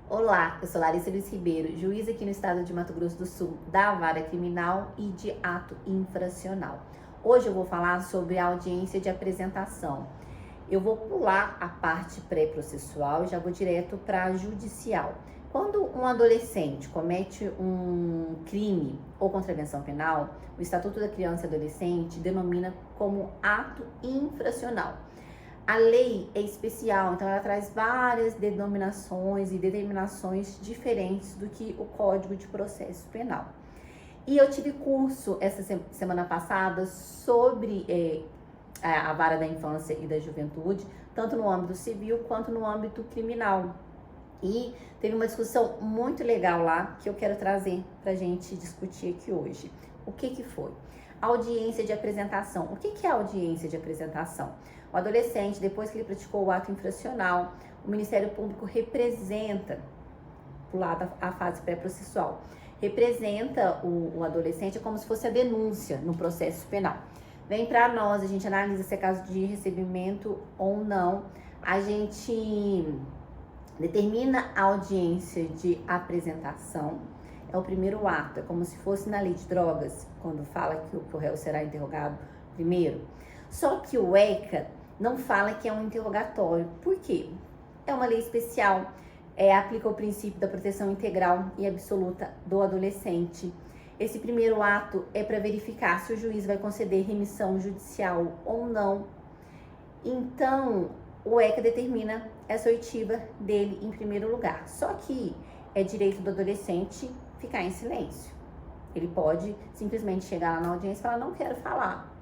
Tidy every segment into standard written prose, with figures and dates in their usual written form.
Olá, eu sou Larissa Luiz Ribeiro, juíza aqui no estado de Mato Grosso do Sul, da Vara Criminal e de Ato Infracional. Hoje eu vou falar sobre a audiência de apresentação. Eu vou pular a parte pré-processual e já vou direto para a judicial. Quando um adolescente comete um crime ou contravenção penal, o Estatuto da Criança e Adolescente denomina como ato infracional. A lei é especial, então ela traz várias denominações e determinações diferentes do que o Código de Processo Penal. E eu tive curso essa semana passada sobre a vara da infância e da juventude, tanto no âmbito civil quanto no âmbito criminal. E teve uma discussão muito legal lá que eu quero trazer para a gente discutir aqui hoje. O que foi? Audiência de apresentação. O que é audiência de apresentação? O adolescente, depois que ele praticou o ato infracional, o Ministério Público representa, pulada a fase pré-processual, representa o adolescente como se fosse a denúncia no processo penal. Vem para nós, a gente analisa se é caso de recebimento ou não, a gente determina a audiência de apresentação. É o primeiro ato, é como se fosse na lei de drogas, quando fala que o réu será interrogado primeiro. Só que o ECA não fala que é um interrogatório. Por quê? É uma lei especial, aplica o princípio da proteção integral e absoluta do adolescente. Esse primeiro ato é para verificar se o juiz vai conceder remissão judicial ou não. Então, o ECA determina essa oitiva dele em primeiro lugar. Só que é direito do adolescente ficar em silêncio. Ele pode simplesmente chegar lá na audiência e falar, não quero falar.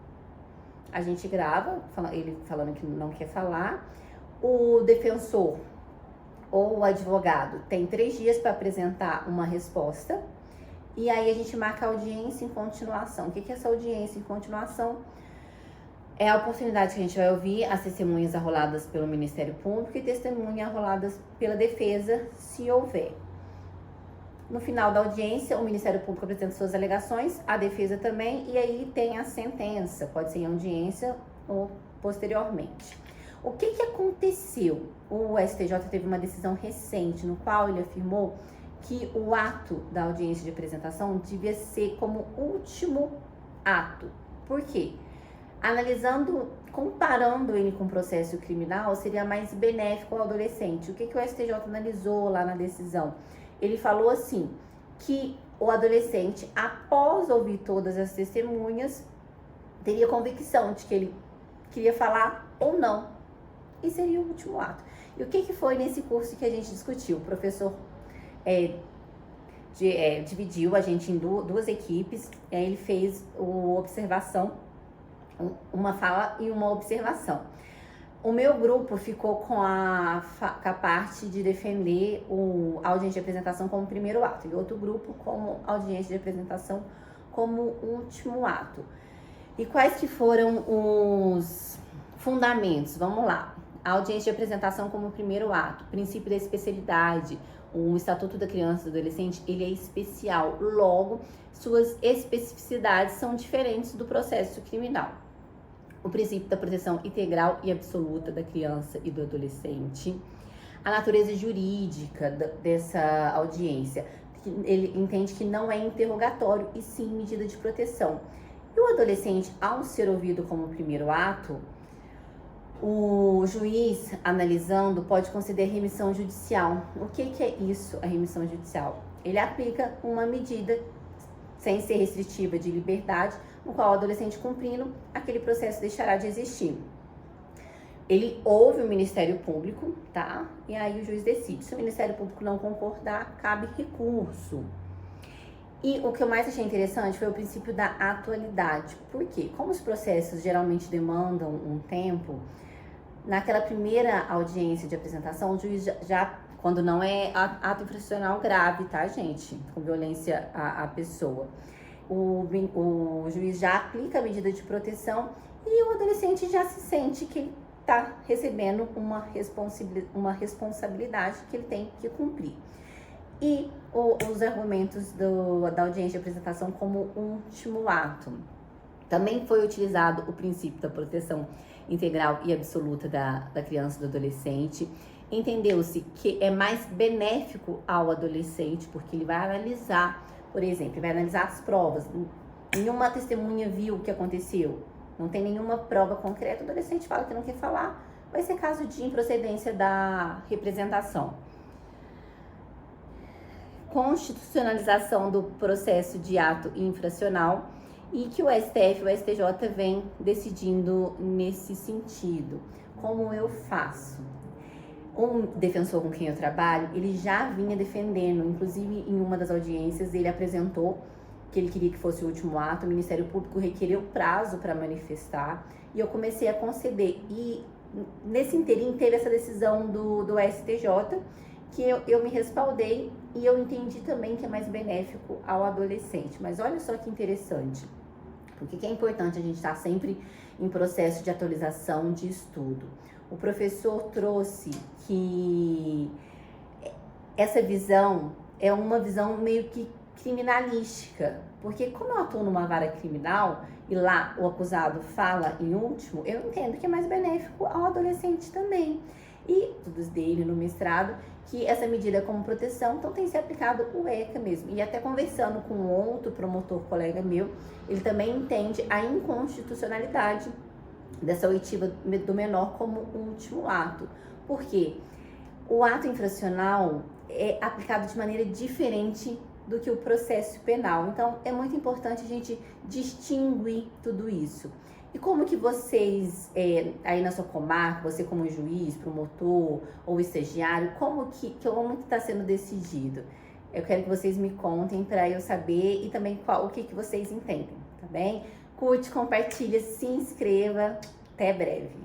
A gente grava, ele falando que não quer falar. O defensor ou o advogado tem 3 dias para apresentar uma resposta. E aí a gente marca a audiência em continuação. O que é essa audiência em continuação? É a oportunidade que a gente vai ouvir as testemunhas arroladas pelo Ministério Público e testemunhas arroladas pela defesa, se houver. No final da audiência, o Ministério Público apresenta suas alegações, a defesa também, e aí tem a sentença, pode ser em audiência ou posteriormente. O que aconteceu? O STJ teve uma decisão recente no qual ele afirmou que o ato da audiência de apresentação devia ser como último ato. Por quê? Analisando, comparando ele com o processo criminal, seria mais benéfico ao adolescente. O que o STJ analisou lá na decisão? Ele falou assim, que o adolescente, após ouvir todas as testemunhas, teria convicção de que ele queria falar ou não. E seria o último ato. E o que foi nesse curso que a gente discutiu? O professor dividiu a gente em duas equipes, e aí ele fez uma fala e uma observação. O meu grupo ficou com a parte de defender a audiência de apresentação como primeiro ato, e outro grupo como audiência de apresentação como último ato. E quais que foram os fundamentos? Vamos lá. A audiência de apresentação como primeiro ato, princípio da especialidade, o Estatuto da Criança e do Adolescente, ele é especial, logo, suas especificidades são diferentes do processo criminal. O princípio da proteção integral e absoluta da criança e do adolescente, a natureza jurídica dessa audiência, ele entende que não é interrogatório e sim medida de proteção. E o adolescente, ao ser ouvido como primeiro ato, o juiz, analisando, pode conceder remissão judicial. O que é isso, a remissão judicial? Ele aplica uma medida sem ser restritiva de liberdade, no qual o adolescente cumprindo, aquele processo deixará de existir. Ele ouve o Ministério Público, tá? E aí o juiz decide. Se o Ministério Público não concordar, cabe recurso. E o que eu mais achei interessante foi o princípio da atualidade. Por quê? Como os processos geralmente demandam um tempo, naquela primeira audiência de apresentação, o juiz já quando não é ato infracional grave, tá, gente? Com violência à pessoa. O juiz já aplica a medida de proteção e o adolescente já se sente que ele está recebendo uma responsabilidade que ele tem que cumprir. E os argumentos da audiência de apresentação como último ato. Também foi utilizado o princípio da proteção integral e absoluta da criança e do adolescente. entendeu-se que é mais benéfico ao adolescente, porque ele vai analisar, por exemplo, ele vai analisar as provas. Nenhuma testemunha viu o que aconteceu, não tem nenhuma prova concreta, o adolescente fala que não quer falar, vai ser caso de improcedência da representação. Constitucionalização do processo de ato infracional e que o STF e o STJ vem decidindo nesse sentido. Como eu faço? Um defensor com quem eu trabalho, ele já vinha defendendo, inclusive em uma das audiências ele apresentou que ele queria que fosse o último ato, o Ministério Público requereu prazo para manifestar e eu comecei a conceder. E nesse interim teve essa decisão do STJ, que eu me respaldei e eu entendi também que é mais benéfico ao adolescente. Mas olha só que interessante, porque que é importante a gente estar sempre em processo de atualização de estudo. O professor trouxe que essa visão é uma visão meio que criminalística, porque como eu atuo numa vara criminal e lá o acusado fala em último, eu entendo que é mais benéfico ao adolescente também. E estudos dele no mestrado, que essa medida é como proteção, então tem se aplicado o ECA mesmo. E até conversando com outro promotor colega meu, ele também entende a inconstitucionalidade dessa oitiva do menor como último ato. Por quê? O ato infracional é aplicado de maneira diferente do que o processo penal. Então, é muito importante a gente distinguir tudo isso. E como que vocês, aí na sua comarca, você como juiz, promotor ou estagiário, como que está sendo decidido? Eu quero que vocês me contem para eu saber e também o que vocês entendem, tá bem? Curte, compartilha, se inscreva. Até breve.